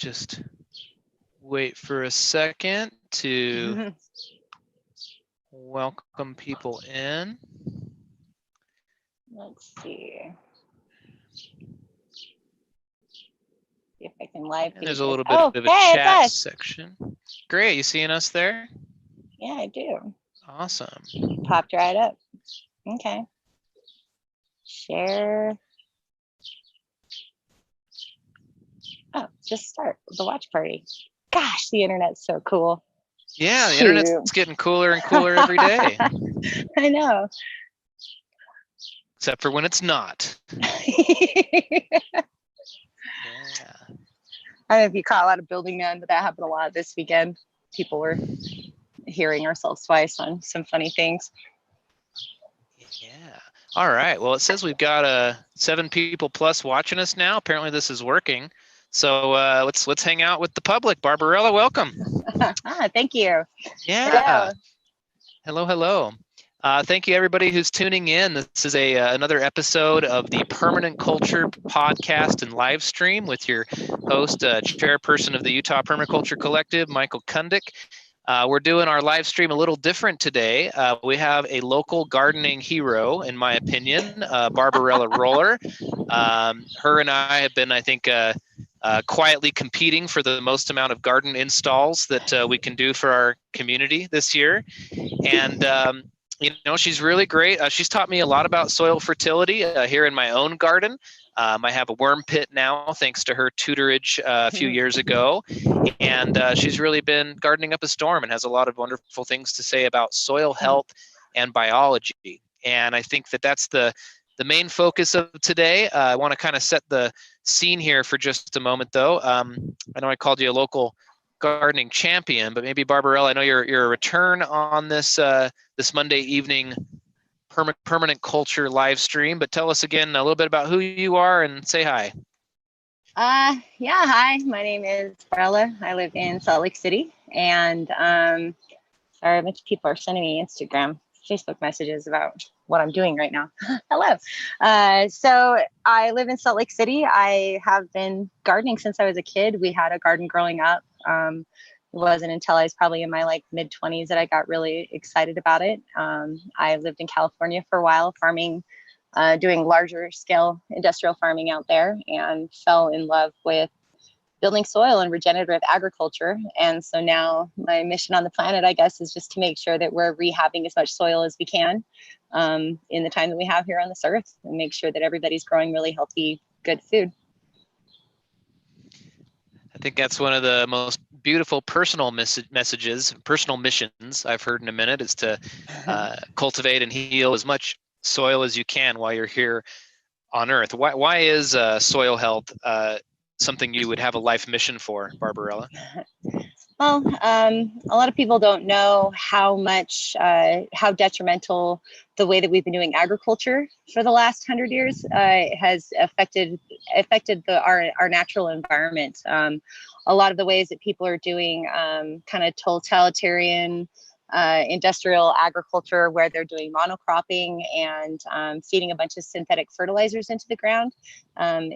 just wait for a second to welcome people in. Let's see. See if I can live. And there's a little bit of a chat section. Great, you seeing us there? Yeah, I do. Awesome. Popped right up. Okay. Share. Oh, just start the watch party. Gosh, the internet's so cool. Yeah, the internet's getting cooler and cooler every day. I know. Except for when it's not. Yeah. I don't know if you caught a lot of building down, but that happened a lot this weekend. People were hearing ourselves twice on some funny things. Yeah. All right. Well, it says we've got 7 people plus watching us now. Apparently this is working. So let's hang out with the public. Barbarella, welcome. Thank you. Yeah. Hello, hello. Thank you, everybody who's tuning in. This is another episode of the Permanent Culture podcast and live stream with your host, Chairperson of the Utah Permaculture Collective, Michael Cundick. We're doing our live stream a little different today. We have a local gardening hero, in my opinion, Barbarella Roller. Her and I have been, I think, quietly competing for the most amount of garden installs that we can do for our community this year. And you know, she's really great. She's taught me a lot about soil fertility here in my own garden. I have a worm pit now, thanks to her tutorage a few years ago. And she's really been gardening up a storm and has a lot of wonderful things to say about soil health and biology. And I think that that's the main focus of today. I want to kind of set the scene here for just a moment, though. I know I called you a local gardening champion, but maybe Barbarella, I know you're a return on this this Monday evening permanent culture live stream, but tell us again a little bit about who you are and say hi. Yeah, hi, my name is Barbarella. I live in Salt Lake City, and sorry, a bunch of people are sending me Facebook messages about what I'm doing right now. Hello. So I live in Salt Lake City. I have been gardening since I was a kid. We had a garden growing up. It wasn't until I was probably in my mid-20s that I got really excited about it. I lived in California for a while, farming, doing larger scale industrial farming out there, and fell in love with building soil and regenerative agriculture. And so now my mission on the planet, I guess, is just to make sure that we're rehabbing as much soil as we can in the time that we have here on this earth, and make sure that everybody's growing really healthy, good food. I think that's one of the most beautiful personal missions I've heard in a minute, is to cultivate and heal as much soil as you can while you're here on Earth. Why is soil health something you would have a life mission for, Barbarella? Well, a lot of people don't know how detrimental the way that we've been doing agriculture for the last 100 years has affected our natural environment. A lot of the ways that people are doing kind of totalitarian industrial agriculture, where they're doing monocropping and feeding a bunch of synthetic fertilizers into the ground,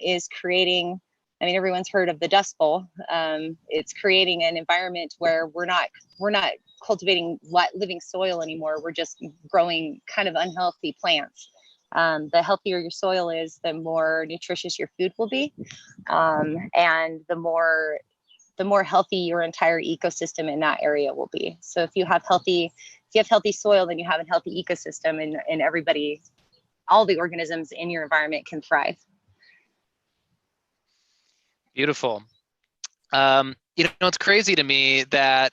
is creating, I mean, everyone's heard of the Dust Bowl. It's creating an environment where we're not cultivating living soil anymore. We're just growing kind of unhealthy plants. The healthier your soil is, the more nutritious your food will be, and the more healthy your entire ecosystem in that area will be. So if you have healthy soil, then you have a healthy ecosystem, and everybody, all the organisms in your environment can thrive. Beautiful. You know, it's crazy to me that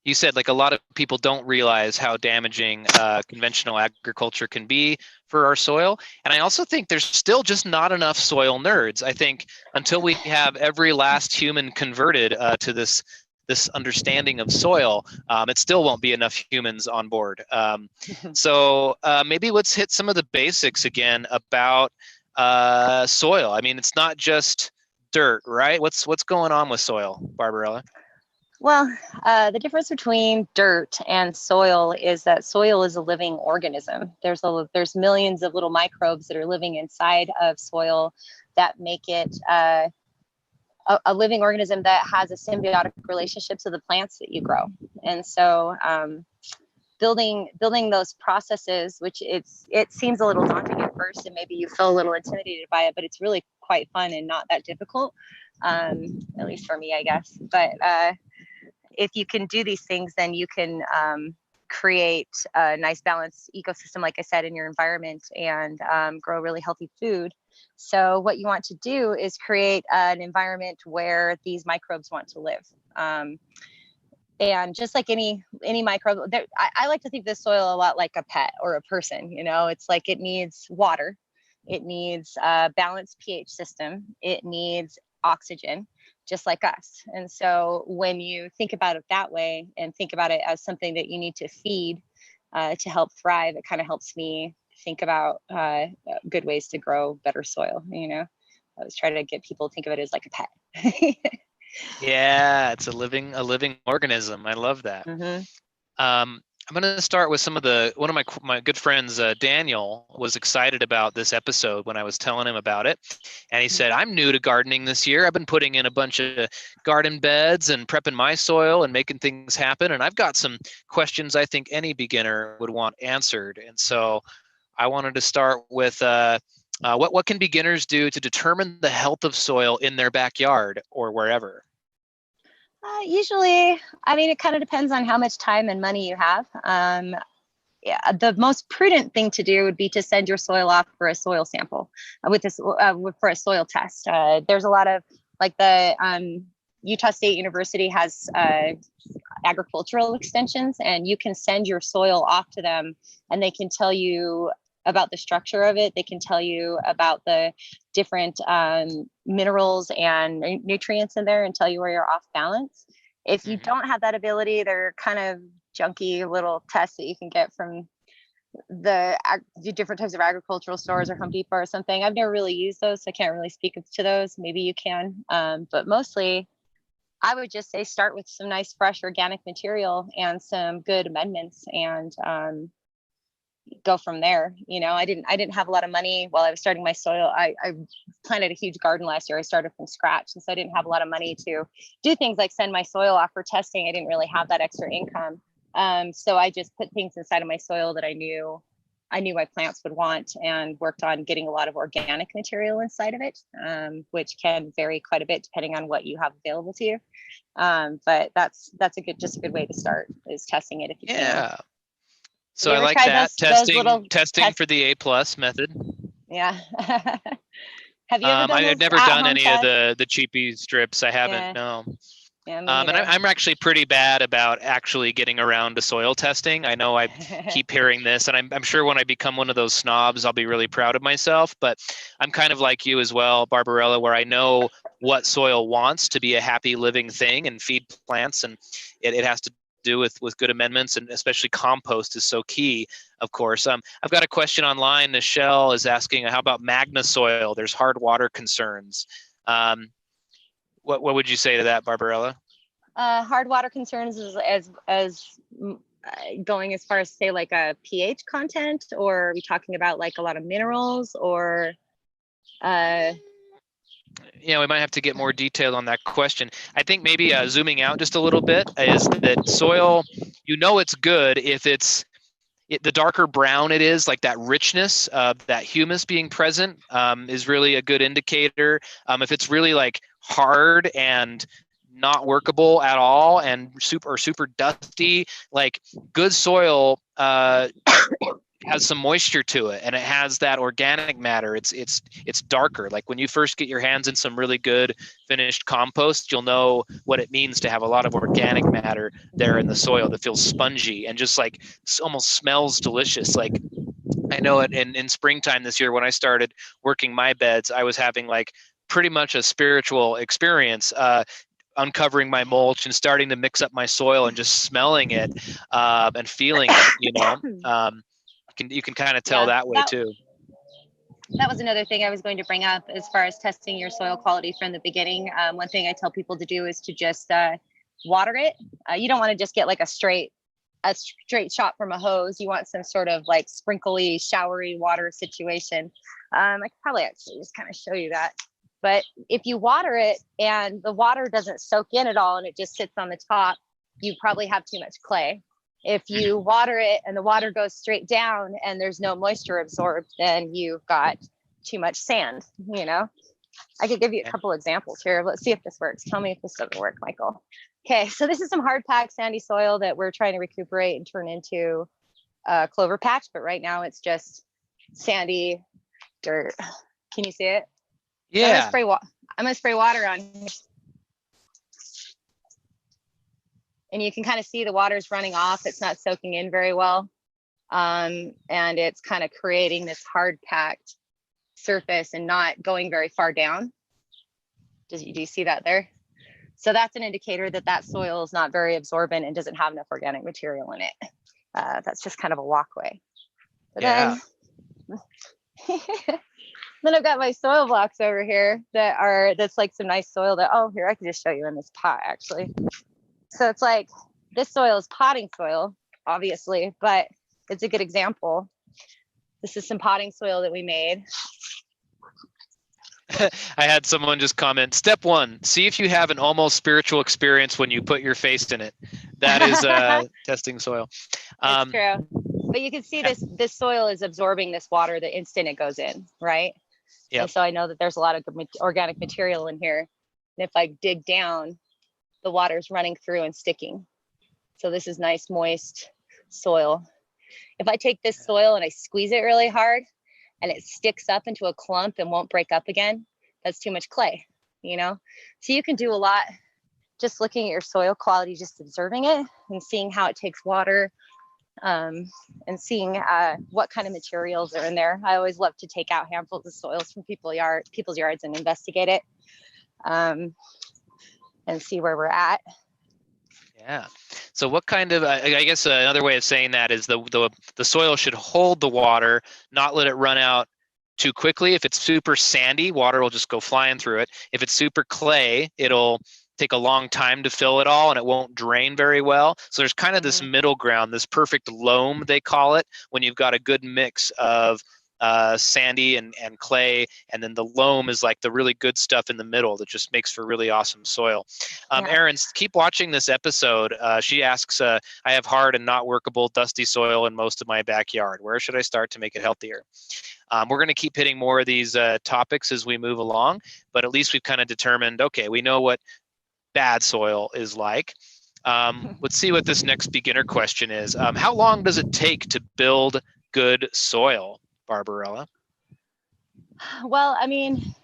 you said, a lot of people don't realize how damaging conventional agriculture can be for our soil. And I also think there's still just not enough soil nerds. I think until we have every last human converted to this understanding of soil, it still won't be enough humans on board. So maybe let's hit some of the basics again about soil. I mean, it's not just dirt, right? What's going on with soil, Barbarella? Well, the difference between dirt and soil is that soil is a living organism. There's millions of little microbes that are living inside of soil that make it a living organism that has a symbiotic relationship to the plants that you grow. And so building those processes, which it seems a little daunting at first, and maybe you feel a little intimidated by it, but it's really quite fun and not that difficult, at least for me, I guess. But if you can do these things, then you can create a nice balanced ecosystem, like I said, in your environment, and grow really healthy food. So what you want to do is create an environment where these microbes want to live. And just like any microbe, I like to think of the soil a lot like a pet or a person. You know, it's like it needs water, it needs a balanced pH system, it needs oxygen, just like us. And so when you think about it that way and think about it as something that you need to feed to help thrive, it kind of helps me think about good ways to grow better soil. You know, I was trying to get people to think of it as like a pet. Yeah, it's a living organism. I love that. Mm-hmm. I'm going to start with one of my good friends, Daniel, was excited about this episode when I was telling him about it. And he said, I'm new to gardening this year. I've been putting in a bunch of garden beds and prepping my soil and making things happen. And I've got some questions I think any beginner would want answered. And so I wanted to start with what can beginners do to determine the health of soil in their backyard or wherever? Usually, I mean, it kind of depends on how much time and money you have. Yeah, the most prudent thing to do would be to send your soil off for a soil sample for a soil test. There's a lot of, like, the Utah State University has agricultural extensions, and you can send your soil off to them, and they can tell you about the structure of it. They can tell you about the different minerals and nutrients in there and tell you where you're off balance. If you don't have that ability, they're kind of junky little tests that you can get from the different types of agricultural stores or Home Depot or something. I've never really used those, so I can't really speak to those. Maybe you can, but mostly I would just say start with some nice fresh organic material and some good amendments, and go from there. You know, I didn't have a lot of money while I was starting my soil. I planted a huge garden last year. I started from scratch, and so I didn't have a lot of money to do things like send my soil off for testing. I didn't really have that extra income. So I just put things inside of my soil that I knew my plants would want, and worked on getting a lot of organic material inside of it, which can vary quite a bit depending on what you have available to you. But that's a good way to start, is testing it if you can. So I like that testing for the A+ method. Yeah. Have you ever done I've never done any of the cheapy strips. I haven't. No. Yeah, and I'm actually pretty bad about actually getting around to soil testing. I know I keep hearing this, and I'm sure when I become one of those snobs, I'll be really proud of myself. But I'm kind of like you as well, Barbarella, where I know what soil wants to be a happy living thing and feed plants, and it has to do with good amendments, and especially compost is so key, of course. I've got a question online. Michelle is asking, how about magna soil? There's hard water concerns. What would you say to that, Barbarella? Hard water concerns is as going as far as, say, like a pH content, or are we talking about like a lot of minerals, or we might have to get more detailed on that question. I think maybe zooming out just a little bit is that soil, it's good if the darker brown it is, like that richness of that humus being present is really a good indicator. If it's really like hard and not workable at all and super dusty, like good soil has some moisture to it, and it has that organic matter. It's darker. Like when you first get your hands in some really good finished compost, you'll know what it means to have a lot of organic matter there in the soil that feels spongy and just like almost smells delicious. Like I know it in springtime this year when I started working my beds, I was having like pretty much a spiritual experience, uncovering my mulch and starting to mix up my soil and just smelling it and feeling it. You can kind of tell that way too. That was another thing I was going to bring up as far as testing your soil quality from the beginning. One thing I tell people to do is to just water it. You don't want to just get like a straight shot from a hose. You want some sort of like sprinkly, showery water situation. I could probably actually just kind of show you that. But if you water it and the water doesn't soak in at all and it just sits on the top, you probably have too much clay. If you water it and the water goes straight down and there's no moisture absorbed, then you've got too much sand, you know? I could give you a couple examples here. Let's see if this works. Tell me if this doesn't work, Michael. Okay, so this is some hard packed sandy soil that we're trying to recuperate and turn into a clover patch, but right now it's just sandy dirt. Can you see it? Yeah. So I'm gonna spray water on here. And you can kind of see the water's running off. It's not soaking in very well. And it's kind of creating this hard packed surface and not going very far down. Do you see that there? So that's an indicator that that soil is not very absorbent and doesn't have enough organic material in it. That's just kind of a walkway. But yeah. Then I've got my soil blocks over here that's like some nice soil that, oh, here, I can just show you in this pot actually. So it's like, this soil is potting soil, obviously, but it's a good example. This is some potting soil that we made. I had someone just comment, step 1, see if you have an almost spiritual experience when you put your face in it. That is testing soil. That's true. But you can see this soil is absorbing this water the instant it goes in, right? Yeah. And so I know that there's a lot of good organic material in here. And if I dig down, the water's running through and sticking. So this is nice, moist soil. If I take this soil and I squeeze it really hard and it sticks up into a clump and won't break up again, that's too much clay, you know? So you can do a lot just looking at your soil quality, just observing it and seeing how it takes water, and seeing what kind of materials are in there. I always love to take out handfuls of soils from people's yards and investigate it. And see where we're at. Yeah. So what kind of, I guess another way of saying that is the soil should hold the water, not let it run out too quickly. If it's super sandy, water will just go flying through it. If it's super clay, it'll take a long time to fill it all and it won't drain very well. So there's kind of this middle ground, this perfect loam, they call it, when you've got a good mix of sandy and clay, and then the loam is like the really good stuff in the middle that just makes for really awesome soil. Erin, keep watching this episode. She asks, I have hard and not workable dusty soil in most of my backyard. Where should I start to make it healthier? We're going to keep hitting more of these topics as we move along, but at least we've kind of determined, okay, we know what bad soil is like. Let's see what this next beginner question is. How long does it take to build good soil, Barbarella? Well, I mean,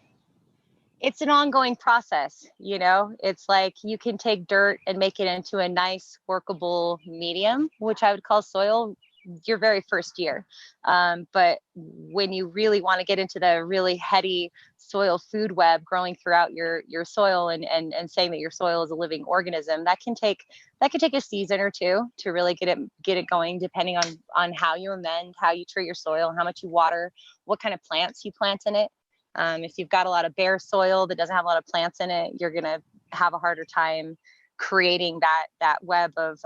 it's an ongoing process, you know? It's like you can take dirt and make it into a nice workable medium, which I would call soil, your very first year. But when you really want to get into the really heady soil food web growing throughout your soil and saying that your soil is a living organism, that can take a season or two to really get it going, depending on how you amend, how you treat your soil, how much you water, what kind of plants you plant in it. If you've got a lot of bare soil that doesn't have a lot of plants in it, you're gonna have a harder time creating that web of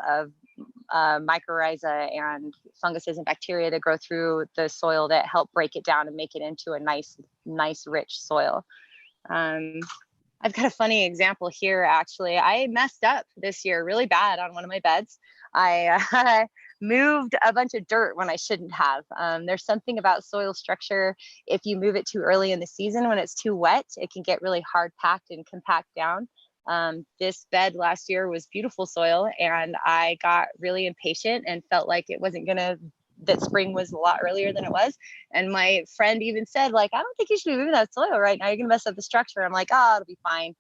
mycorrhiza and funguses and bacteria that grow through the soil that help break it down and make it into a nice rich soil. I've got a funny example here, actually. I messed up this year really bad on one of my beds. I moved a bunch of dirt when I shouldn't have. There's something about soil structure. If you move it too early in the season when it's too wet, it can get really hard packed and compact down. This bed last year was beautiful soil, and I got really impatient and felt like it wasn't that spring was a lot earlier than it was. And my friend even said, like, I don't think you should be moving that soil right now. You're gonna mess up the structure. I'm like, oh, it'll be fine.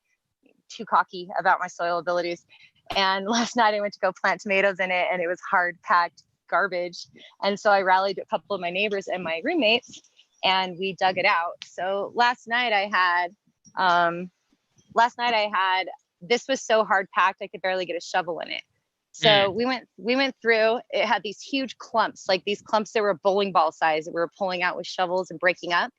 Too cocky about my soil abilities. And last night I went to go plant tomatoes in it, and it was hard packed garbage. And so I rallied a couple of my neighbors and my roommates, and we dug it out. So last night I had this was so hard packed I could barely get a shovel in it. So we went through. It had these huge clumps, like these clumps that were bowling ball size that we were pulling out with shovels and breaking up.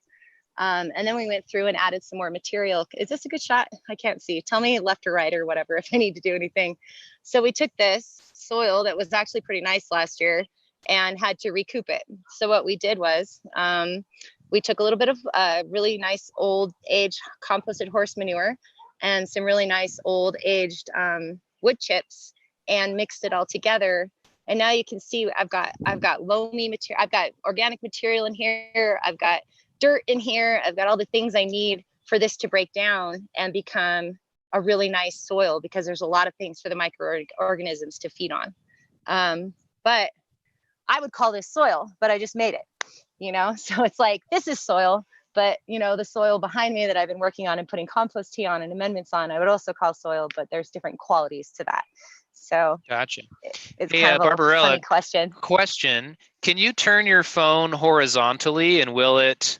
And then we went through and added some more material. Is this a good shot? I can't see. Tell me left or right or whatever if I need to do anything. So we took this soil that was actually pretty nice last year and had to recoup it. So what we did was we took a little bit of really nice old aged composted horse manure and some really nice old aged wood chips and mixed it all together. And now you can see I've got loamy material, I've got organic material in here, I've got dirt in here, I've got all the things I need for this to break down and become a really nice soil, because there's a lot of things for the microorganisms to feed on. But I would call this soil, but I just made it, so it's like, this is soil, but the soil behind me that I've been working on and putting compost tea on and amendments on, I would also call soil, but there's different qualities to that. So gotcha. It's hey, kind of a Barbarella, funny question. Can you turn your phone horizontally, and will it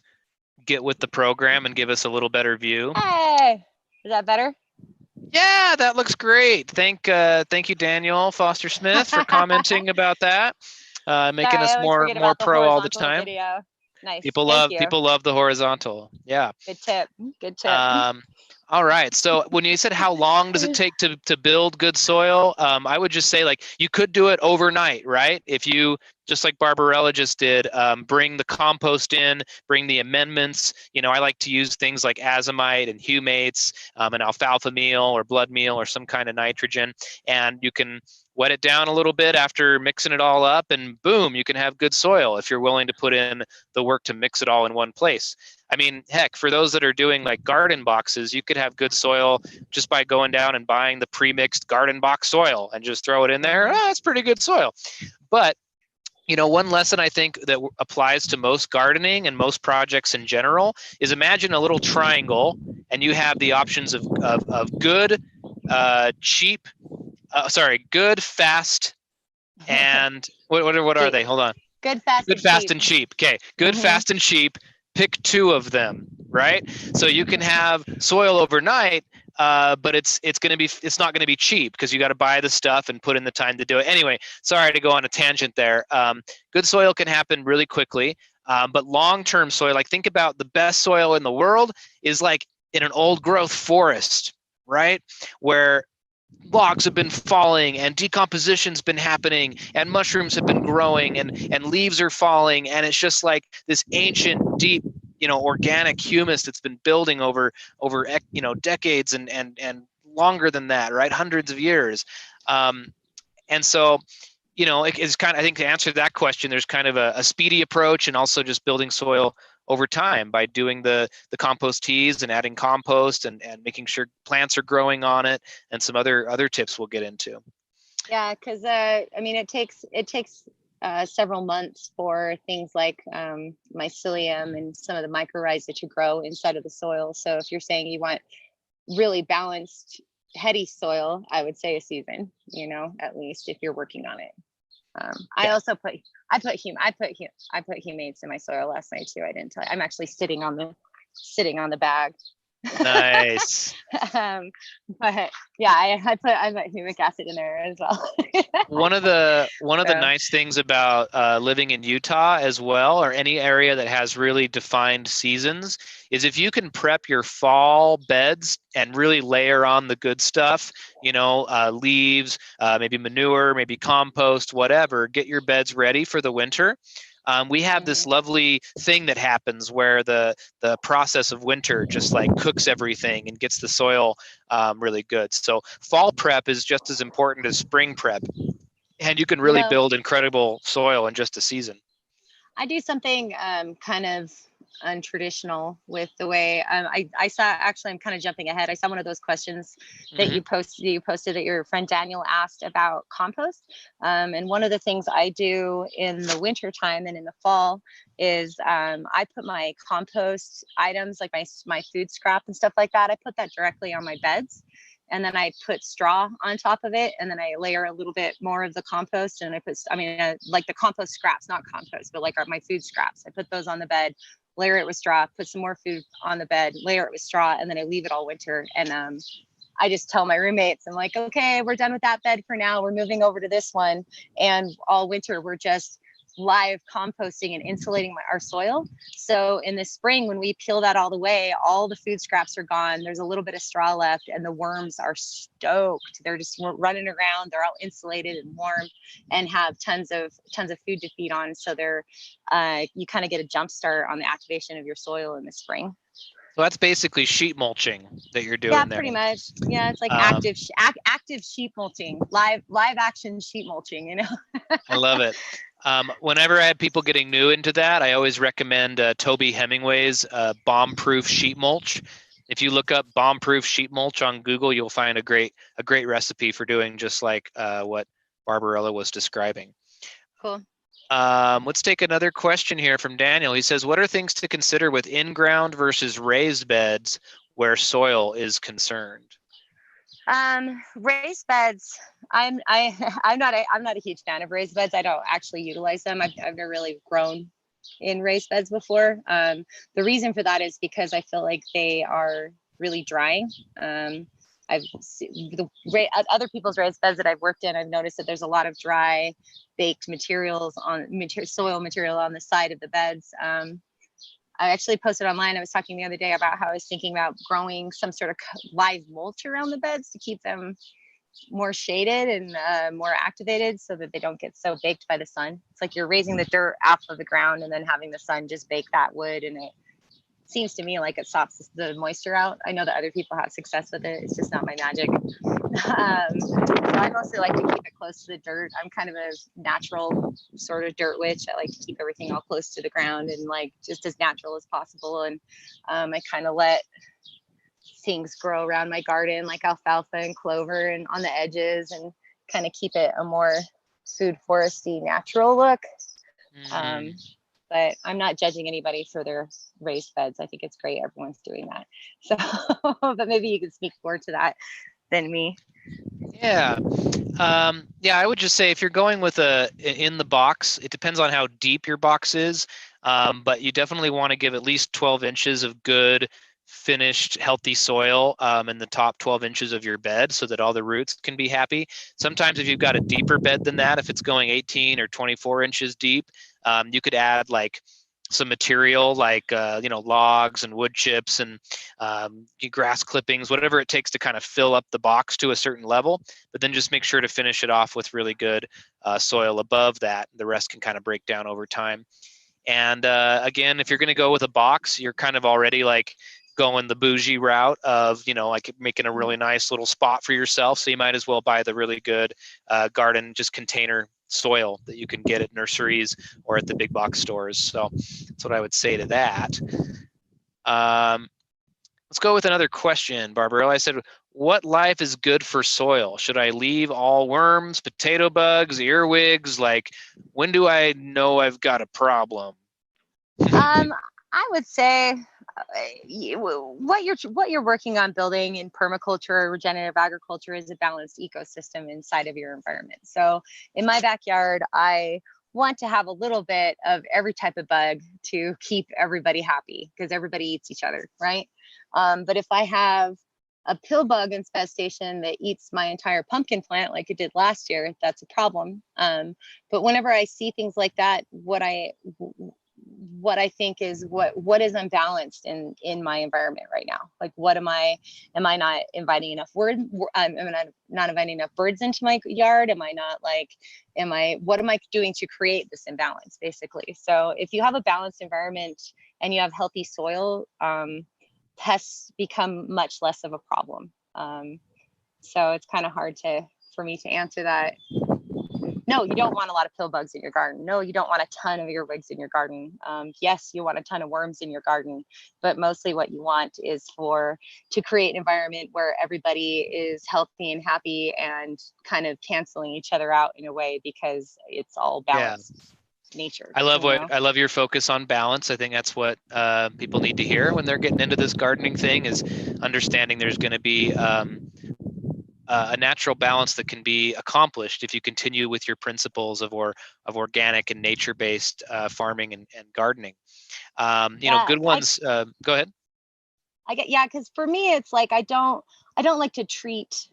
get with the program and give us a little better view? Hey, is that better? Yeah, that looks great. Thank you, Daniel Foster Smith, for commenting about that, making us more pro all the time. Video. Nice. People love the horizontal. Yeah. Good tip. All right. So when you said how long does it take to build good soil, I would just say, like, you could do it overnight, right? If you, just like Barbarella just did, bring the compost in, bring the amendments. I like to use things like azomite and humates, and alfalfa meal or blood meal or some kind of nitrogen, and you can wet it down a little bit after mixing it all up, and boom, you can have good soil if you're willing to put in the work to mix it all in one place. I mean, heck, for those that are doing like garden boxes, you could have good soil just by going down and buying the pre-mixed garden box soil and just throw it in there. It's pretty good soil. But one lesson I think that applies to most gardening and most projects in general is, imagine a little triangle, and you have the options of good, cheap, good, fast, and what are they? Hold on. Good, fast, and cheap. Okay, good, fast, and cheap. Pick two of them, right? So you can have soil overnight, but it's not gonna be cheap, because you got to buy the stuff and put in the time to do it. Anyway, sorry to go on a tangent there. Good soil can happen really quickly, but long-term soil, like, think about the best soil in the world is like in an old growth forest, right? Where logs have been falling and decomposition's been happening and mushrooms have been growing and leaves are falling, and it's just like this ancient, deep, organic humus that's been building over decades and longer than that, right? Hundreds of years. And so, it's kind of, I think, to answer that question, there's kind of a speedy approach, and also just building soil over time by doing the compost teas and adding compost and making sure plants are growing on it, and some other tips we'll get into. Yeah, because it takes several months for things like mycelium and some of the mycorrhizae to grow inside of the soil. So if you're saying you want really balanced, heady soil, I would say a season, at least, if you're working on it. I also put humates in my soil last night too. I didn't tell you. I'm actually sitting on the bag. Nice. But yeah, I put humic acid in there as well. One of the nice things about living in Utah as well, or any area that has really defined seasons, is if you can prep your fall beds and really layer on the good stuff, leaves, maybe manure, maybe compost, whatever, get your beds ready for the winter. We have this lovely thing that happens where the process of winter just like cooks everything and gets the soil really good. So fall prep is just as important as spring prep, and you can really build incredible soil in just a season. I do something kind of untraditional with the way I saw. Actually, I'm kind of jumping ahead. I saw one of those questions that you posted that your friend Daniel asked about compost. And one of the things I do in the winter time and in the fall is I put my compost items, like my food scrap and stuff like that, I put that directly on my beds. And then I put straw on top of it, and then I layer a little bit more of the compost, and I put, like the compost scraps, not compost, but like my food scraps. I put those on the bed, layer it with straw, put some more food on the bed, layer it with straw, and then I leave it all winter. And I just tell my roommates, I'm like, okay, we're done with that bed for now. We're moving over to this one. And all winter, we're just live composting and insulating our soil. So in the spring, when we peel that all the way, all the food scraps are gone. There's a little bit of straw left, and the worms are stoked. They're just running around. They're all insulated and warm, and have tons of food to feed on. So they're you kind of get a jump start on the activation of your soil in the spring. So that's basically sheet mulching that you're doing there. Pretty much. Yeah, it's like active sheet mulching, live action sheet mulching, you know. I love it. Whenever I have people getting new into that, I always recommend Toby Hemingway's bomb-proof sheet mulch. If you look up bomb-proof sheet mulch on Google, you'll find a great recipe for doing just like what Barbarella was describing. Cool. Let's take another question here from Daniel. He says, what are things to consider with in-ground versus raised beds where soil is concerned? Raised beds, I'm not a huge fan of raised beds. I don't actually utilize them. I've never really grown in raised beds before. The reason for that is because I feel like they are really drying. I've seen other people's raised beds that I've worked in. I've noticed that there's a lot of dry baked materials soil material on the side of the beds. I actually posted online. I was talking the other day about how I was thinking about growing some sort of live mulch around the beds to keep them more shaded and more activated so that they don't get so baked by the sun. It's like you're raising the dirt off of the ground and then having the sun just bake that wood, and it seems to me like it stops the moisture out. I know that other people have success with it. It's just not my magic. So I mostly like to keep it close to the dirt. I'm kind of a natural sort of dirt witch. I like to keep everything all close to the ground and like just as natural as possible. And I kind of let things grow around my garden, like alfalfa and clover and on the edges, and kind of keep it a more food foresty natural look. But I'm not judging anybody for their raised beds. I think it's great. Everyone's doing that. So, but maybe you can speak more to that than me. Yeah. I would just say if you're going with in the box, it depends on how deep your box is. But you definitely want to give at least 12 inches of good, finished, healthy soil in the top 12 inches of your bed so that all the roots can be happy. Sometimes if you've got a deeper bed than that, if it's going 18 or 24 inches deep, you could add like some material like logs and wood chips and grass clippings, whatever it takes to kind of fill up the box to a certain level, but then just make sure to finish it off with really good soil above that. The rest can kind of break down over time. And again, if you're going to go with a box, you're kind of already like going the bougie route of, like making a really nice little spot for yourself. So you might as well buy the really good garden, just container soil that you can get at nurseries or at the big box stores. So that's what I would say to that. Let's go with another question, Barbarella. I said, what life is good for soil? Should I leave all worms, potato bugs, earwigs? Like, when do I know I've got a problem? I would say what you're working on building in permaculture or regenerative agriculture is a balanced ecosystem inside of your environment. So in my backyard, I want to have a little bit of every type of bug to keep everybody happy because everybody eats each other, right? But if I have a pill bug infestation that eats my entire pumpkin plant like it did last year, that's a problem. But whenever I see things like that, what I think is what is unbalanced in my environment right now. Like, am I not inviting enough am I not inviting enough birds into my yard? What am I doing to create this imbalance, basically? So if you have a balanced environment and you have healthy soil, pests become much less of a problem. So it's kind of hard for me to answer that. No, you don't want a lot of pill bugs in your garden. No, you don't want a ton of earwigs in your garden. Yes, you want a ton of worms in your garden, but mostly what you want is to create an environment where everybody is healthy and happy and kind of canceling each other out in a way because it's all balanced. Yeah. Nature. I love your focus on balance. I think that's what people need to hear when they're getting into this gardening thing, is understanding there's going to be a natural balance that can be accomplished if you continue with your principles of organic and nature-based farming and gardening. Good ones. Go ahead. Because for me, it's like I don't like to treat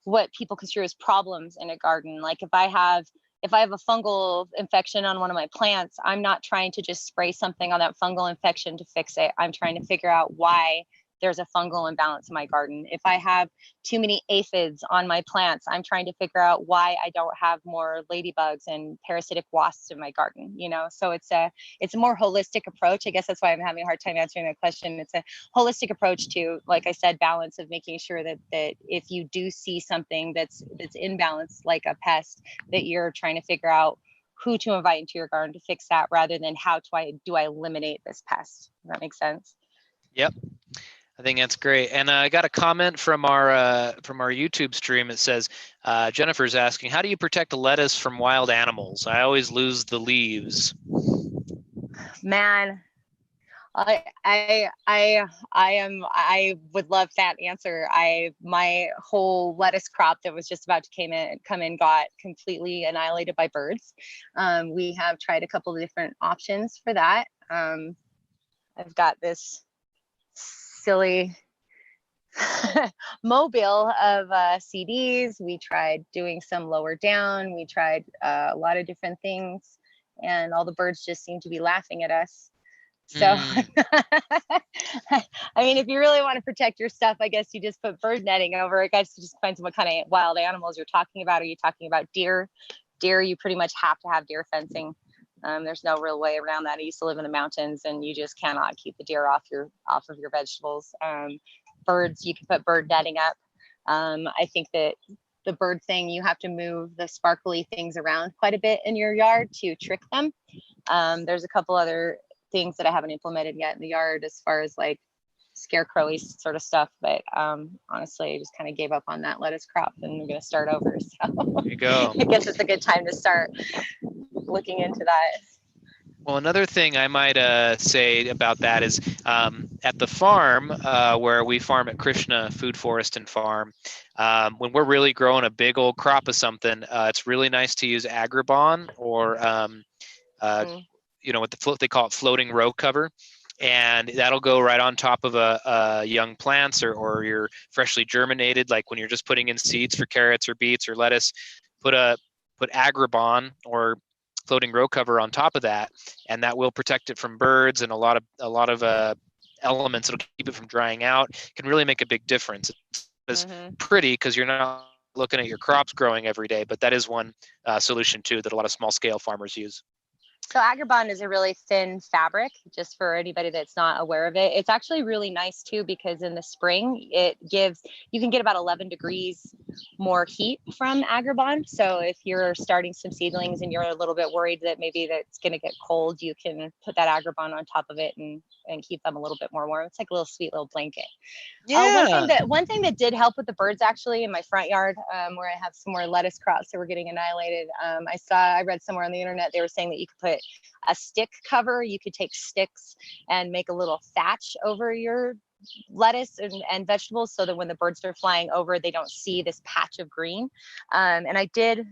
what people consider as problems in a garden. Like if I have if I have a fungal infection on one of my plants, I'm not trying to just spray something on that fungal infection to fix it. I'm trying to figure out why there's a fungal imbalance in my garden. If I have too many aphids on my plants, I'm trying to figure out why I don't have more ladybugs and parasitic wasps in my garden, you know? So it's a more holistic approach. I guess that's why I'm having a hard time answering that question. It's a holistic approach to, like I said, balance, of making sure that if you do see something that's imbalanced, like a pest, that you're trying to figure out who to invite into your garden to fix that, rather than how do I eliminate this pest. Does that make sense? Yep. I think that's great. And I got a comment from our YouTube stream. It says, Jennifer's asking, how do you protect lettuce from wild animals? I always lose the leaves. Man, I would love that answer. My whole lettuce crop that was just about to come in got completely annihilated by birds. We have tried a couple of different options for that. I've got this silly mobile of CDs. We tried doing some lower down. We tried a lot of different things, and all the birds just seem to be laughing at us. So, I mean, if you really want to protect your stuff, I guess you just put bird netting over it. Guys, just depends on what kind of wild animals you're talking about. Are you talking about deer? Deer, you pretty much have to have deer fencing. There's no real way around that. I used to live in the mountains, and you just cannot keep the deer off of your vegetables. Birds, you can put bird netting up. I think that the bird thing, you have to move the sparkly things around quite a bit in your yard to trick them. There's a couple other things that I haven't implemented yet in the yard as far as like scarecrowy sort of stuff, but honestly, I just kind of gave up on that lettuce crop, and I'm going to start over. So there you go. I guess it's a good time to start looking into that. Well, another thing I might say about that is at the farm where we farm at Krishna Food Forest and Farm, when we're really growing a big old crop of something, it's really nice to use Agribon or what they call it, floating row cover. And that'll go right on top of a young plants or your freshly germinated, like when you're just putting in seeds for carrots or beets or lettuce, put Agribon or floating row cover on top of that, and that will protect it from birds and a lot of elements. It'll keep it from drying out. It can really make a big difference. It's pretty because you're not looking at your crops growing every day, but that is one solution too that a lot of small scale farmers use. So Agribon is a really thin fabric, just for anybody that's not aware of it. It's actually really nice too, because in the spring, you can get about 11 degrees more heat from Agribon. So if you're starting some seedlings and you're a little bit worried that maybe that's going to get cold, you can put that Agribon on top of it and keep them a little bit more warm. It's like a little sweet little blanket. Yeah. One thing that did help with the birds actually in my front yard, where I have some more lettuce crops that were getting annihilated. I read somewhere on the internet, they were saying that you could put a stick cover. You could take sticks and make a little thatch over your lettuce and vegetables, so that when the birds are flying over, they don't see this patch of green. And I did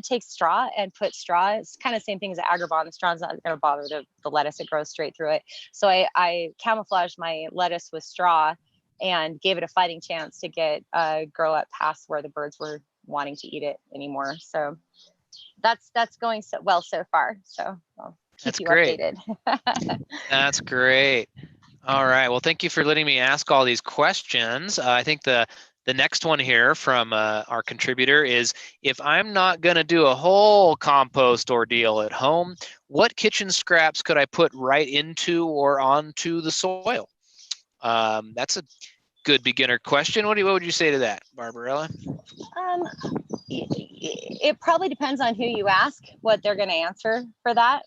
take straw and put straw. It's kind of the same thing as Agribon. The straw's not going to bother the lettuce. It grows straight through it. So I camouflaged my lettuce with straw and gave it a fighting chance to get grow up past where the birds were wanting to eat it anymore. So that's going so well so far. So I'll keep you updated. That's great. All right. Well, thank you for letting me ask all these questions. I think the next one here from our contributor is, if I'm not going to do a whole compost ordeal at home, what kitchen scraps could I put right into or onto the soil? That's a good beginner question. What would you say to that, Barbarella? It probably depends on who you ask, what they're going to answer for that.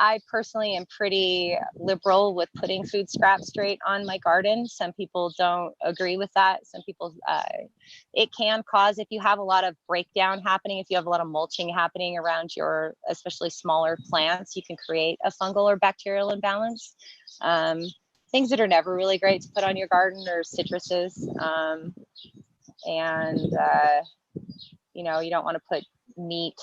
I personally am pretty liberal with putting food scraps straight on my garden. Some people don't agree with that. Some people, it can cause, if you have a lot of breakdown happening, if you have a lot of mulching happening around your, especially smaller plants, you can create a fungal or bacterial imbalance. Things that are never really great to put on your garden are citruses. You don't want to put meat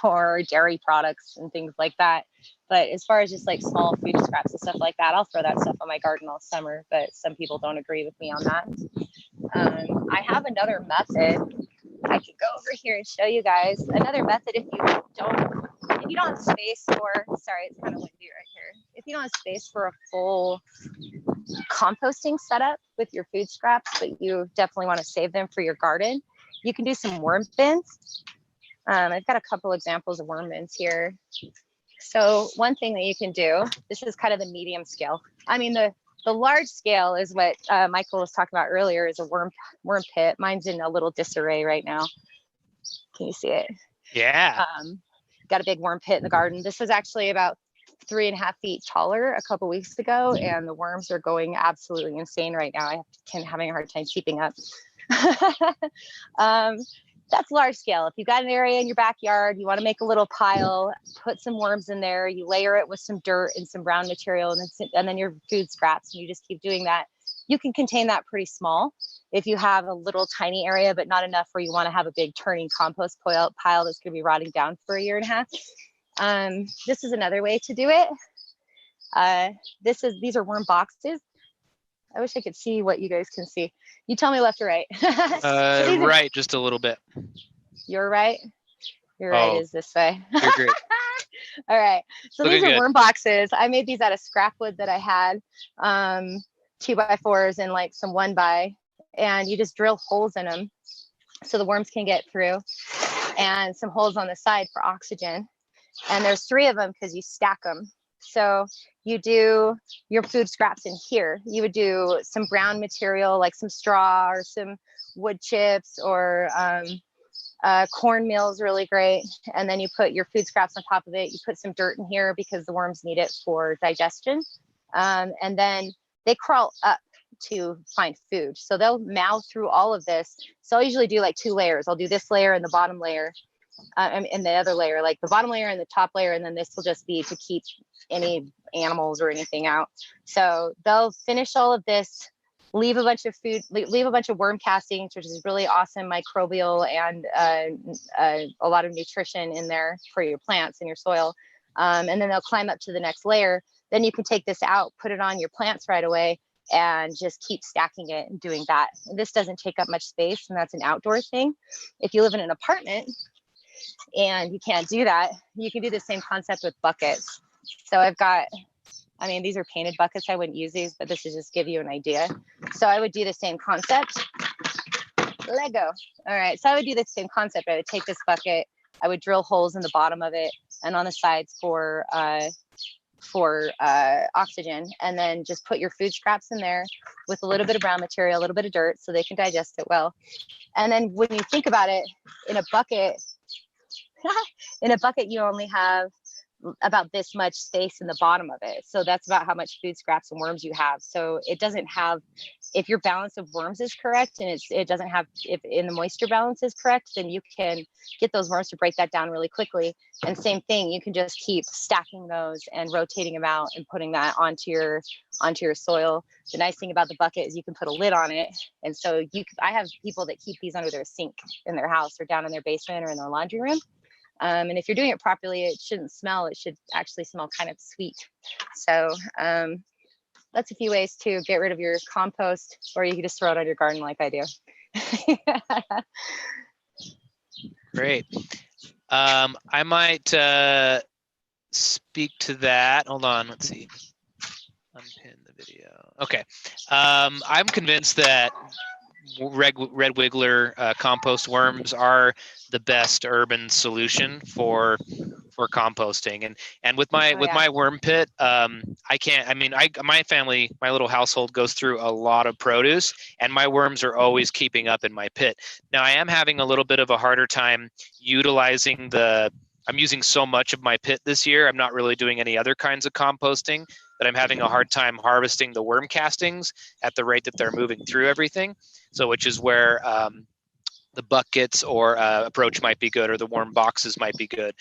or dairy products and things like that. But as far as just like small food scraps and stuff like that, I'll throw that stuff on my garden all summer, but some people don't agree with me on that. I have another method I can go over here and show you guys another method. If you don't have space for, sorry, it's kind of windy right here. If you don't have space for a full composting setup with your food scraps, but you definitely want to save them for your garden, you can do some worm bins. I've got a couple examples of worm bins here. So one thing that you can do, this is kind of the medium scale. I mean, the large scale is what Michael was talking about earlier, is a worm pit. Mine's in a little disarray right now. Can you see it? Yeah. Got a big worm pit in the garden. This was actually about 3.5 feet taller a couple weeks ago, and the worms are going absolutely insane right now. I'm having a hard time keeping up. That's large scale. If you've got an area in your backyard, you want to make a little pile, put some worms in there, you layer it with some dirt and some brown material, and then your food scraps, and you just keep doing that. You can contain that pretty small. If you have a little tiny area, but not enough where you want to have a big turning compost pile that's going to be rotting down for 1.5 years. This is another way to do it. These are worm boxes. I wish I could see what you guys can see. You tell me left or right. Right, just a little bit. You're right. Your right is this way. You're great. All right. So Looking these are good. worm boxes. I made these out of scrap wood that I had, 2x4s and like some 1x, and you just drill holes in them so the worms can get through, and some holes on the side for oxygen. And there's 3 of them because you stack them. So you do your food scraps in here. You would do some brown material like some straw or some wood chips, or cornmeal is really great. And then you put your food scraps on top of it. You put some dirt in here because the worms need it for digestion. And then they crawl up to find food. So they'll mouth through all of this. So I'll usually do like 2 layers. I'll do this layer and the bottom layer. And the other layer, like the bottom layer and the top layer, and then this will just be to keep any animals or anything out. So they'll finish all of this, leave a bunch of food, leave a bunch of worm castings, which is really awesome microbial and a lot of nutrition in there for your plants and your soil. And then they'll climb up to the next layer. Then you can take this out, put it on your plants right away, and just keep stacking it and doing that. And this doesn't take up much space, and that's an outdoor thing. If you live in an apartment and you can't do that, you can do the same concept with buckets. So I've got, I mean, these are painted buckets. I wouldn't use these, but this is just give you an idea. So I would do the same concept. Lego. All right. So I would do the same concept. I would take this bucket, I would drill holes in the bottom of it and on the sides for oxygen, and then just put your food scraps in there with a little bit of brown material, a little bit of dirt so they can digest it well. And then when you think about it, in a bucket, you only have about this much space in the bottom of it. So that's about how much food scraps and worms you have. So it doesn't have, if your balance of worms is correct, and it doesn't have, if in the moisture balance is correct, then you can get those worms to break that down really quickly. And same thing, you can just keep stacking those and rotating them out and putting that onto your soil. The nice thing about the bucket is you can put a lid on it. And so I have people that keep these under their sink in their house or down in their basement or in their laundry room. And if you're doing it properly, it shouldn't smell. It should actually smell kind of sweet. So that's a few ways to get rid of your compost, or you can just throw it on your garden like I do. Great. I might speak to that. Hold on. Let's see. Unpin the video. Okay. I'm convinced that red wiggler compost worms are the best urban solution for composting, and with my worm pit, my family, my little household goes through a lot of produce, and my worms are always keeping up in my pit. Now I am having a little bit of a harder time utilizing I'm using so much of my pit this year. I'm not really doing any other kinds of composting, that I'm having a hard time harvesting the worm castings at the rate that they're moving through everything. So which is where the buckets or approach might be good, or the worm boxes might be good.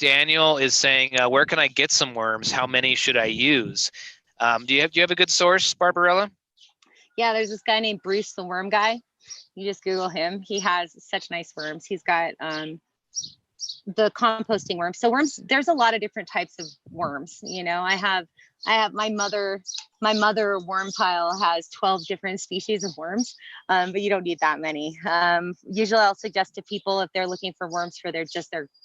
Daniel is saying, where can I get some worms? How many should I use? Do you have a good source, Barbarella? Yeah, there's this guy named Bruce the Worm Guy. You just Google him. He has such nice worms. He's got the composting worms. So worms, there's a lot of different types of worms. You know, I have I have my mother worm pile has 12 different species of worms, but you don't need that many. Usually I'll suggest to people, if they're looking for worms for their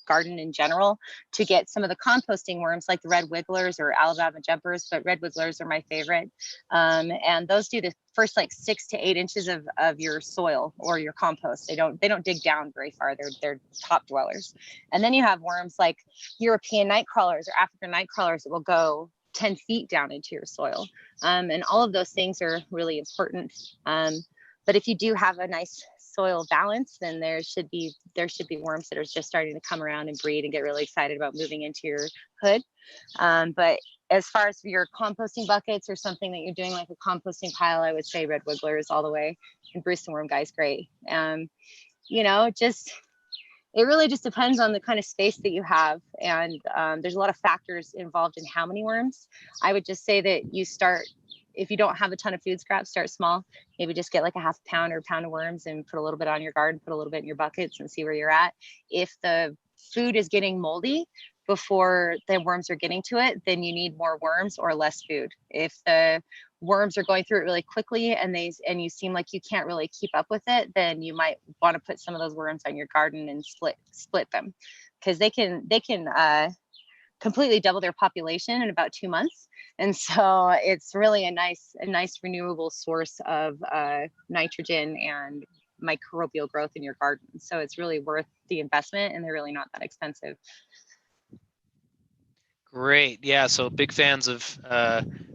garden in general, to get some of the composting worms like the red wigglers or Alabama jumpers, but red wigglers are my favorite. And those do the first like 6 to 8 inches of your soil or your compost. They don't dig down very far. They're top dwellers. And then you have worms like European night crawlers or African night crawlers that will go 10 feet down into your soil. And all of those things are really important. But if you do have a nice soil balance, then there should be worms that are just starting to come around and breed and get really excited about moving into your hood. But as far as your composting buckets or something that you're doing like a composting pile, I would say red wigglers all the way, and Bruce and Worm Guy's great. It really just depends on the kind of space that you have. And there's a lot of factors involved in how many worms. I would just say that you start, if you don't have a ton of food scraps, start small. Maybe just get like a half pound or a pound of worms and put a little bit on your garden, put a little bit in your buckets and see where you're at. If the food is getting moldy before the worms are getting to it, then you need more worms or less food. If the worms are going through it really quickly and you seem like you can't really keep up with it, then you might want to put some of those worms on your garden and split them, because they can completely double their population in about 2 months. And so it's really a nice renewable source of nitrogen and microbial growth in your garden. So it's really worth the investment, and they're really not that expensive. Great. Yeah. So big fans of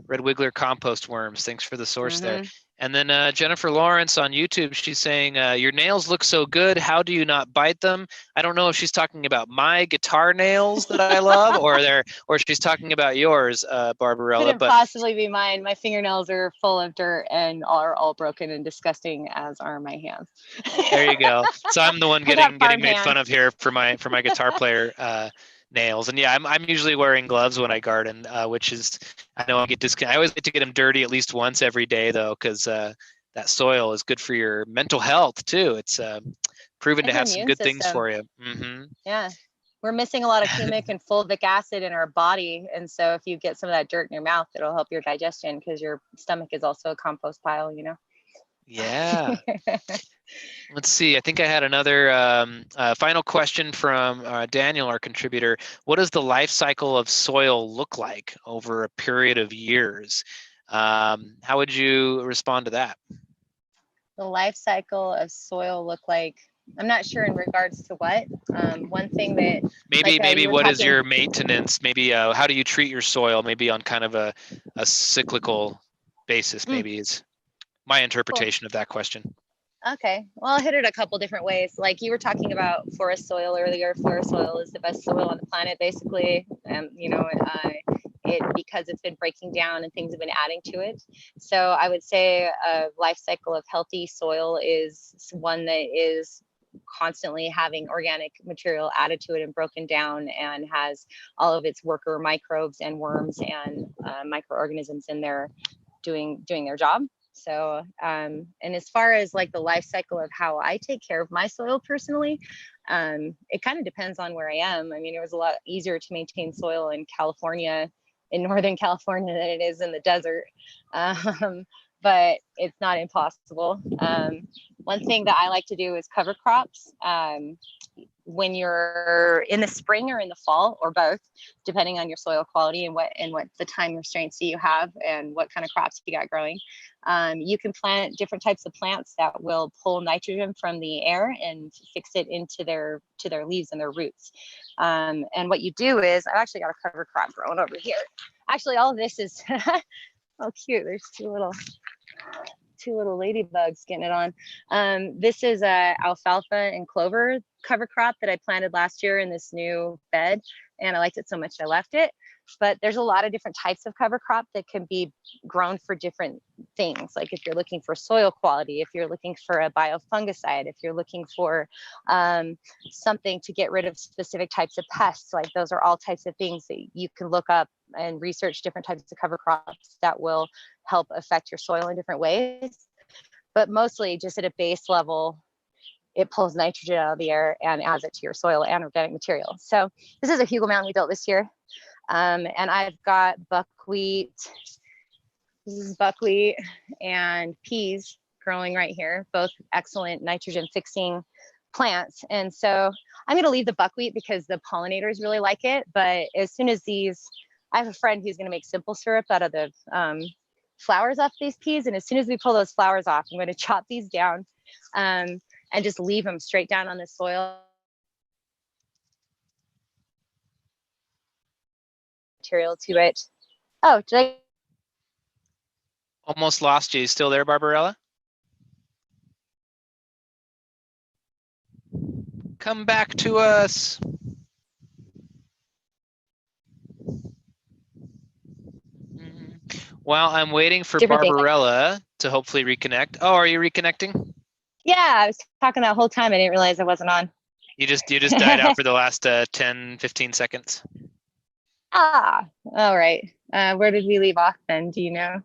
red wiggler compost worms. Thanks for the source there. And then Jennifer Lawrence on YouTube, she's saying, your nails look so good. How do you not bite them? I don't know if she's talking about my guitar nails that I love or she's talking about yours, Barbarella. Couldn't possibly be mine. My fingernails are full of dirt and are all broken and disgusting, as are my hands. There you go. So I'm the one getting made fun of here for my guitar player nails. And yeah, I'm usually wearing gloves when I garden, which is, I know I get I always like to get them dirty at least once every day though, because that soil is good for your mental health too. It's proven to have some good things for you. Yeah, we're missing a lot of humic and fulvic acid in our body, and so if you get some of that dirt in your mouth, it'll help your digestion, because your stomach is also a compost pile, Yeah. Let's see. I think I had another final question from Daniel, our contributor. What does the life cycle of soil look like over a period of years? How would you respond to that? The life cycle of soil look like? I'm not sure in regards to what. One thing that maybe what is your maintenance? Maybe how do you treat your soil? Maybe on kind of a cyclical basis. Maybe is my interpretation of that question. Okay, well, I'll hit it a couple different ways. Like you were talking about forest soil earlier. Forest soil is the best soil on the planet, basically. Because it's been breaking down and things have been adding to it. So I would say a life cycle of healthy soil is one that is constantly having organic material added to it and broken down, and has all of its worker microbes and worms and microorganisms in there doing their job. So, and as far as like the life cycle of how I take care of my soil personally, it kind of depends on where I am. I mean, it was a lot easier to maintain soil in Northern California than it is in the desert. But it's not impossible. One thing that I like to do is cover crops. When you're in the spring or in the fall, or both, depending on your soil quality and what the time restraints that you have and what kind of crops you got growing. You can plant different types of plants that will pull nitrogen from the air and fix it into their leaves and their roots. And what you do is, I've actually got a cover crop growing over here. Actually, all of this is oh cute. There's two little ladybugs getting it on. This is a alfalfa and clover cover crop that I planted last year in this new bed, and I liked it so much I left it. But there's a lot of different types of cover crop that can be grown for different things. Like if you're looking for soil quality, if you're looking for a biofungicide, if you're looking for something to get rid of specific types of pests, like those are all types of things that you can look up and research different types of cover crops that will help affect your soil in different ways. But mostly just at a base level, it pulls nitrogen out of the air and adds it to your soil and organic material. So this is a Hugel mountain we built this year. And I've got buckwheat. This is buckwheat and peas growing right here, both excellent nitrogen fixing plants. And so I'm going to leave the buckwheat because the pollinators really like it. But as soon as I have a friend who's going to make simple syrup out of the flowers off these peas. And as soon as we pull those flowers off, I'm going to chop these down and just leave them straight down on the soil. Material to it. Oh, did I? Almost lost you. You still there, Barbarella? Come back to us. Well, I'm waiting for Barbarella to hopefully reconnect. Oh, are you reconnecting? Yeah, I was talking that whole time. I didn't realize I wasn't on. You just died out for the last 10, 15 seconds. Ah, all right. Where did we leave off then? Do you know?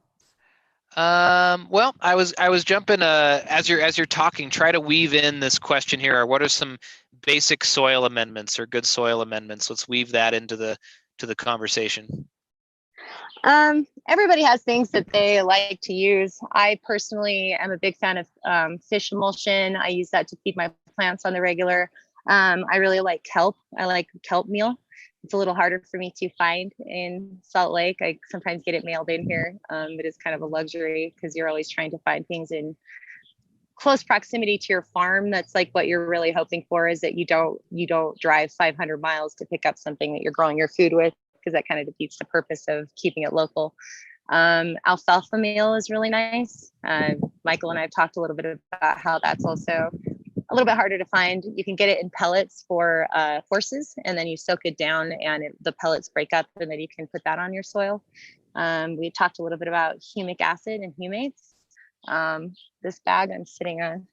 Well, I was jumping as you're talking, try to weave in this question here. What are some basic soil amendments or good soil amendments? Let's weave that into the conversation. Everybody has things that they like to use. I personally am a big fan of fish emulsion. I use that to feed my plants on the regular. I really like kelp. I like kelp meal. It's a little harder for me to find in Salt Lake. I sometimes get it mailed in here, but it's kind of a luxury because you're always trying to find things in close proximity to your farm. That's like what you're really hoping for, is that you don't drive 500 miles to pick up something that you're growing your food with, because that kind of defeats the purpose of keeping it local. Alfalfa meal is really nice. Michael and I have talked a little bit about how that's also a little bit harder to find. You can get it in pellets for horses, and then you soak it down and the pellets break up, and then you can put that on your soil. We talked a little bit about humic acid and humates. This bag I'm sitting on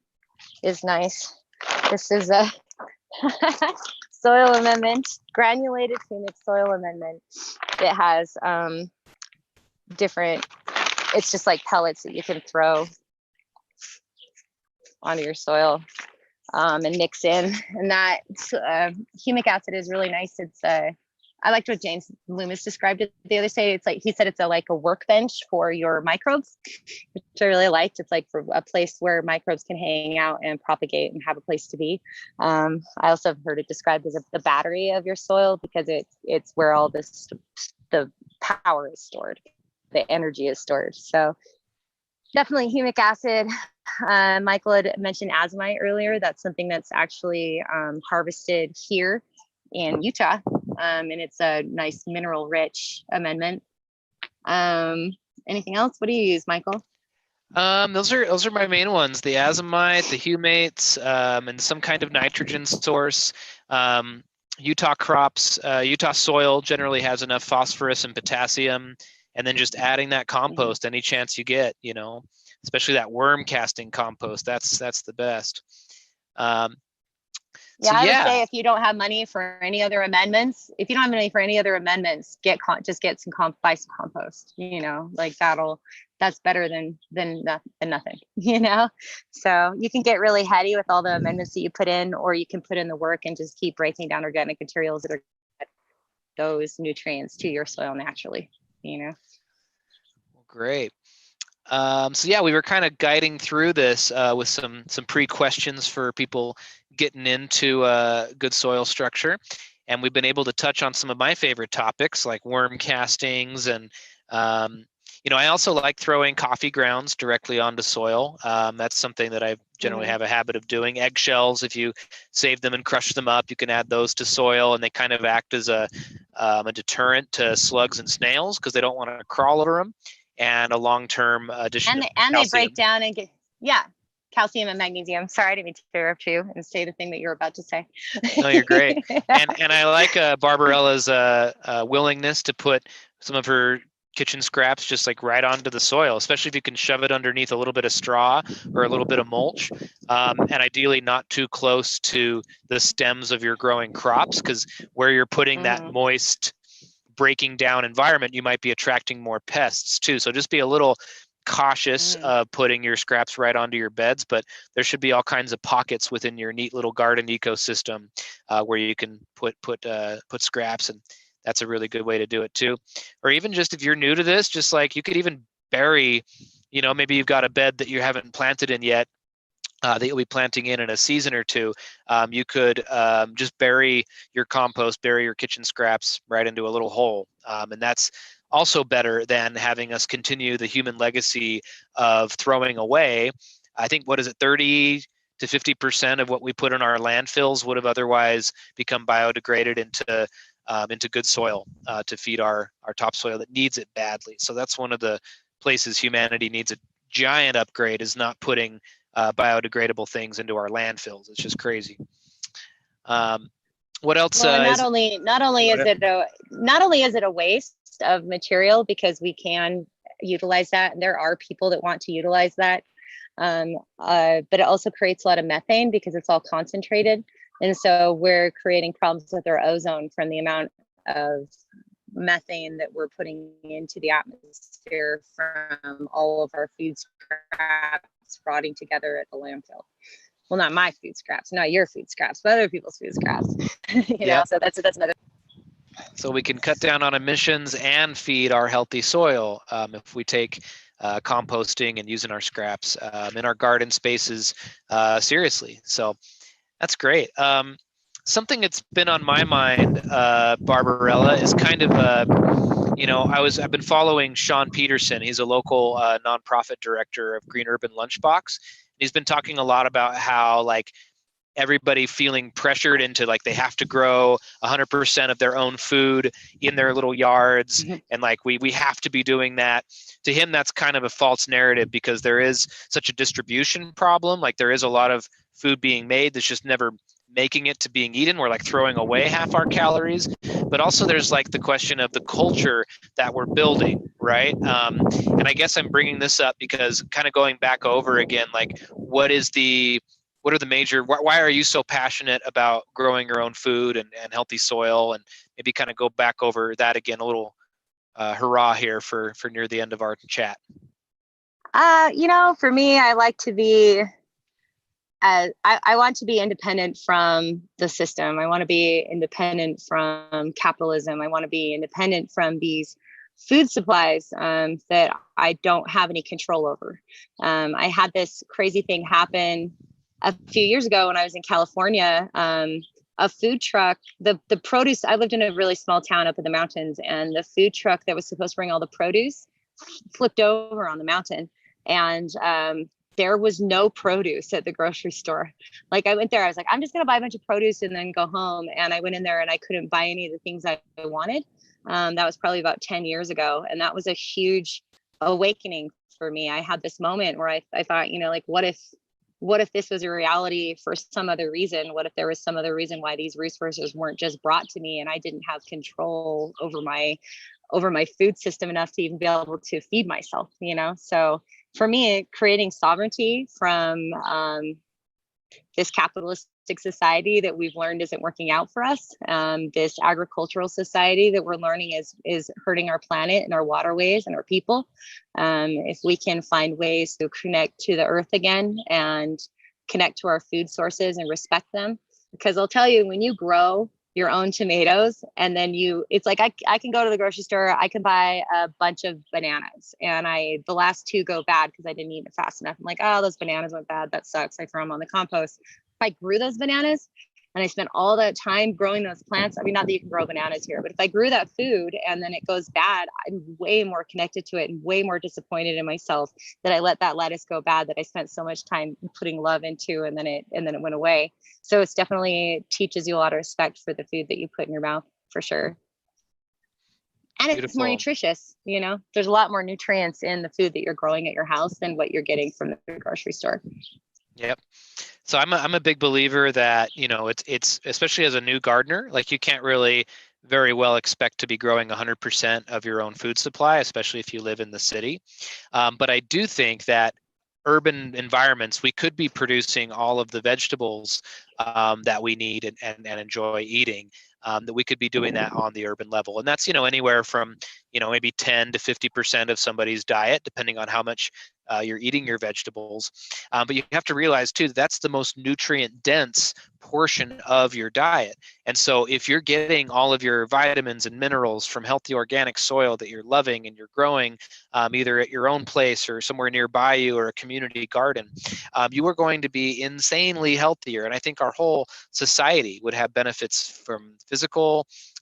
is nice. This is a soil amendment, granulated humic soil amendment. It has different, it's just like pellets that you can throw onto your soil and mix in. And that humic acid is really nice. It's I liked what James Loomis described it the other day. It's like, he said it's like a workbench for your microbes, which I really liked. It's like for a place where microbes can hang out and propagate and have a place to be. I also have heard it described as the battery of your soil, because it's where all the power is stored, the energy is stored. So definitely humic acid. Michael had mentioned azomite earlier. That's something that's actually harvested here in Utah, and it's a nice mineral rich amendment. Anything else? What do you use, Michael? Those are my main ones: the azomite, the humates, and some kind of nitrogen source. Utah crops, Utah soil generally has enough phosphorus and potassium, and then just adding that compost any chance you get, especially that worm casting compost. That's the best. I would say if you don't have money for any other amendments, just get some buy some compost. Like that's better than nothing. So you can get really heady with all the amendments that you put in, or you can put in the work and just keep breaking down organic materials that are those nutrients to your soil naturally. Well, great. So yeah, we were kind of guiding through this with some pre-questions for people getting into good soil structure, and we've been able to touch on some of my favorite topics like worm castings, and I also like throwing coffee grounds directly onto soil. That's something that I generally have a habit of doing. Eggshells, if you save them and crush them up, you can add those to soil, and they kind of act as a deterrent to slugs and snails because they don't want to crawl over them. And a long-term addition. And they break down and get calcium and magnesium. Sorry, I didn't mean to interrupt you and say the thing that you're about to say. No, you're great. And I like Barbarella's willingness to put some of her kitchen scraps just like right onto the soil, especially if you can shove it underneath a little bit of straw or a little bit of mulch, and ideally not too close to the stems of your growing crops, because where you're putting that moist breaking down environment, you might be attracting more pests too. So just be a little cautious of putting your scraps right onto your beds, but there should be all kinds of pockets within your neat little garden ecosystem where you can put scraps, and that's a really good way to do it too. Or even just if you're new to this, just like you could even bury, maybe you've got a bed that you haven't planted in yet, that you'll be planting in a season or two. You could just bury your compost, bury your kitchen scraps right into a little hole. And that's also better than having us continue the human legacy of throwing away. I think, 30 to 50% of what we put in our landfills would have otherwise become biodegraded into good soil to feed our topsoil that needs it badly. So that's one of the places humanity needs a giant upgrade, is not putting biodegradable things into our landfills. It's just crazy. What else? Well, not only is it a waste of material, because we can utilize that, and there are people that want to utilize that. But it also creates a lot of methane because it's all concentrated, and so we're creating problems with our ozone from the amount of methane that we're putting into the atmosphere from all of our food scraps rotting together at the landfill. Well, not my food scraps, not your food scraps, but other people's food scraps. So that's another. So we can cut down on emissions and feed our healthy soil if we take composting and using our scraps in our garden spaces seriously. So that's great. Something that's been on my mind, Barbarella, is kind of I've been following Sean Peterson. He's a local nonprofit director of Green Urban Lunchbox. He's been talking a lot about how everybody feeling pressured into they have to grow 100% of their own food in their little yards. Mm-hmm. And we have to be doing that. To him, that's kind of a false narrative, because there is such a distribution problem. There is a lot of food being made that's just never making it to being eaten. We're throwing away half our calories. But also there's the question of the culture that we're building, right? And I guess I'm bringing this up because kind of going back over again, what are the major, why are you so passionate about growing your own food and healthy soil? And maybe kind of go back over that again, a little hurrah here for near the end of our chat. For me, I like to be, I want to be independent from the system. I want to be independent from capitalism. I want to be independent from these food supplies that I don't have any control over. I had this crazy thing happen a few years ago when I was in California. A food truck, the produce, I lived in a really small town up in the mountains, and the food truck that was supposed to bring all the produce flipped over on the mountain. And there was no produce at the grocery store. I went there, I was like, I'm just going to buy a bunch of produce and then go home. And I went in there and I couldn't buy any of the things I wanted. That was probably about 10 years ago. And that was a huge awakening for me. I had this moment where I thought, what if this was a reality for some other reason? What if there was some other reason why these resources weren't just brought to me and I didn't have control over my food system enough to even be able to feed myself, So for me, creating sovereignty from this capitalistic society that we've learned isn't working out for us, this agricultural society that we're learning is hurting our planet and our waterways and our people. If we can find ways to connect to the earth again and connect to our food sources and respect them, because I'll tell you, when you grow your own tomatoes and then it's I can go to the grocery store, I can buy a bunch of bananas, and the last two go bad because I didn't eat it fast enough. I'm like, oh, those bananas went bad, that sucks, I throw them on the compost. If I grew those bananas and I spent all that time growing those plants, I mean, not that you can grow bananas here, but if I grew that food and then it goes bad, I'm way more connected to it and way more disappointed in myself that I let that lettuce go bad that I spent so much time putting love into, and then it went away. So it's definitely teaches you a lot of respect for the food that you put in your mouth, for sure. And Beautiful. It's more nutritious, there's a lot more nutrients in the food that you're growing at your house than what you're getting from the grocery store. Yep. So I'm a big believer that, it's especially as a new gardener, you can't really very well expect to be growing 100% of your own food supply, especially if you live in the city. But I do think that urban environments, we could be producing all of the vegetables that we need and enjoy eating. that we could be doing that on the urban level. And that's, anywhere from, maybe 10 to 50% of somebody's diet, depending on how much you're eating your vegetables. But you have to realize too, that's the most nutrient dense portion of your diet. And so if you're getting all of your vitamins and minerals from healthy organic soil that you're loving and you're growing either at your own place or somewhere nearby you or a community garden, you are going to be insanely healthier. And I think our whole society would have benefits from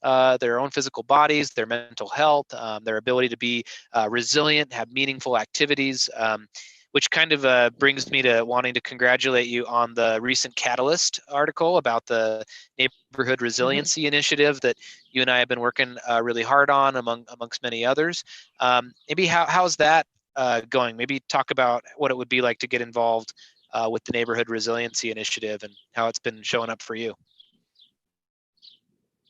their own physical bodies, their mental health, their ability to be resilient, have meaningful activities, which kind of brings me to wanting to congratulate you on the recent Catalyst article about the Neighborhood Resiliency Initiative that you and I have been working really hard on, amongst many others. Maybe how's that going? Maybe talk about what it would be like to get involved with the Neighborhood Resiliency Initiative and how it's been showing up for you.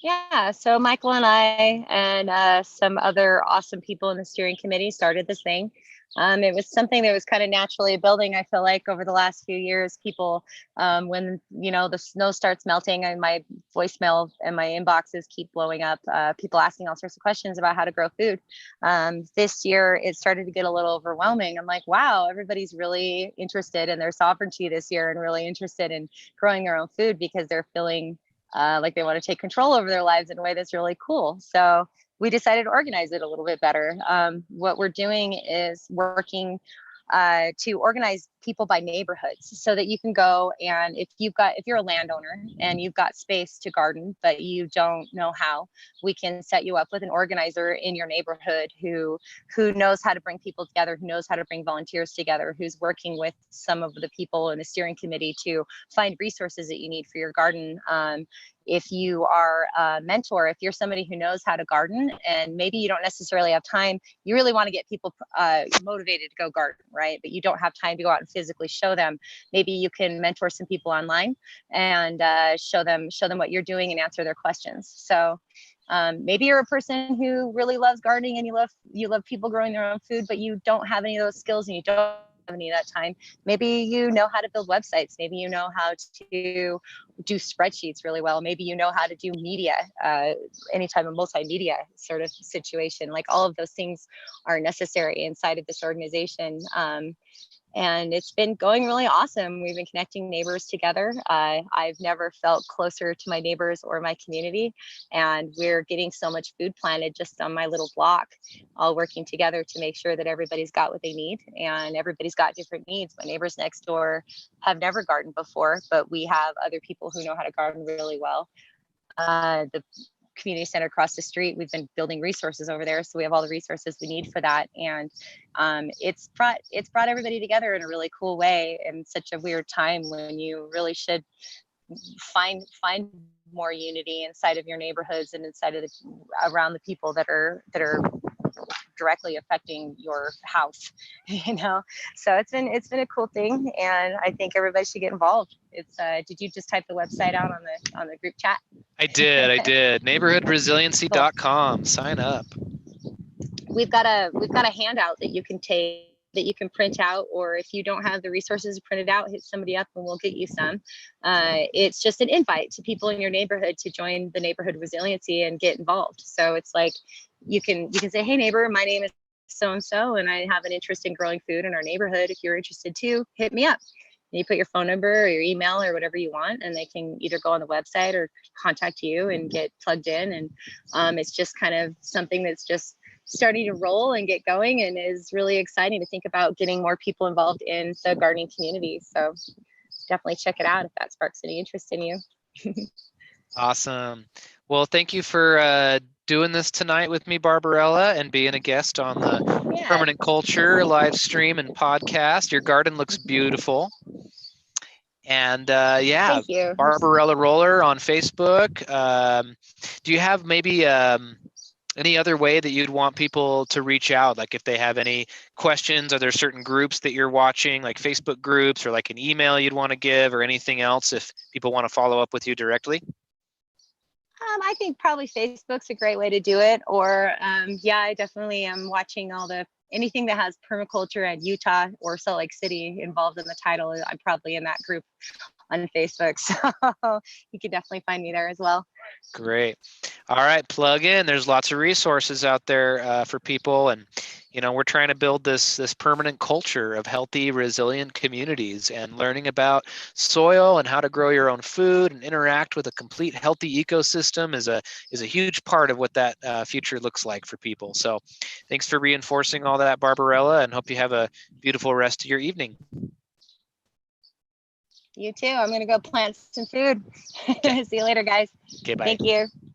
Yeah, so Michael and I and some other awesome people in the steering committee started this thing. It was something that was kind of naturally building, I feel like, over the last few years. People, when, the snow starts melting and my voicemail and my inboxes keep blowing up, people asking all sorts of questions about how to grow food. This year, it started to get a little overwhelming. I'm like, wow, everybody's really interested in their sovereignty this year and really interested in growing their own food because they're feeling like they want to take control over their lives in a way that's really cool. So we decided to organize it a little bit better. What we're doing is working to organize people by neighborhoods so that you can go, and if you're a landowner and you've got space to garden but you don't know how, we can set you up with an organizer in your neighborhood who knows how to bring people together, who knows how to bring volunteers together, who's working with some of the people in the steering committee to find resources that you need for your garden. If you are a mentor, if you're somebody who knows how to garden and maybe you don't necessarily have time, you really want to get people motivated to go garden, right? But you don't have time to go out and physically show them. Maybe you can mentor some people online and show them what you're doing and answer their questions. So maybe you're a person who really loves gardening and you love people growing their own food, but you don't have any of those skills and you don't have any of that time. Maybe you know how to build websites. Maybe you know how to do spreadsheets really well. Maybe you know how to do media, any type of multimedia sort of situation. Like all of those things are necessary inside of this organization. And it's been going really awesome. We've been connecting neighbors together. I've never felt closer to my neighbors or my community. And we're getting so much food planted just on my little block, all working together to make sure that everybody's got what they need. And everybody's got different needs. My neighbors next door have never gardened before, but we have other people who know how to garden really well. The community center across the street, we've been building resources over there, so we have all the resources we need for that. And it's brought everybody together in a really cool way in such a weird time when you really should find more unity inside of your neighborhoods and inside of around the people that are directly affecting your house, so it's been a cool thing, and I think everybody should get involved. It's did you just type the website out on the group chat? I did neighborhoodresiliency.com. Sign up. We've got a handout that you can take, that you can print out, or if you don't have the resources to print it out, hit somebody up and we'll get you some. It's just an invite to people in your neighborhood to join the Neighborhood Resiliency and get involved. So it's like you can say, hey neighbor, my name is so-and-so and I have an interest in growing food in our neighborhood. If you're interested too, hit me up. And you put your phone number or your email or whatever you want, and they can either go on the website or contact you and get plugged in. And it's just kind of something that's just starting to roll and get going, and is really exciting to think about getting more people involved in the gardening community. So definitely check it out if that sparks any interest in you. Awesome. Well, thank you for doing this tonight with me, Barbarella, and being a guest on the Permanent Culture live stream and podcast. Your garden looks beautiful. And Thank you. Barbarella Roller on Facebook. Do you have maybe any other way that you'd want people to reach out? Like if they have any questions, are there certain groups that you're watching, like Facebook groups, or like an email you'd want to give, or anything else if people want to follow up with you directly? I think probably Facebook's a great way to do it. Or I definitely am watching anything that has permaculture and Utah or Salt Lake City involved in the title. I'm probably in that group on Facebook. So you can definitely find me there as well. Great. All right, plug in. There's lots of resources out there for people, and we're trying to build this permanent culture of healthy, resilient communities, and learning about soil and how to grow your own food and interact with a complete healthy ecosystem is a huge part of what that future looks like for people. So, thanks for reinforcing all that, Barbarella, and hope you have a beautiful rest of your evening. You too. I'm gonna go plant some food. Okay. See you later, guys. Okay, bye. Thank you.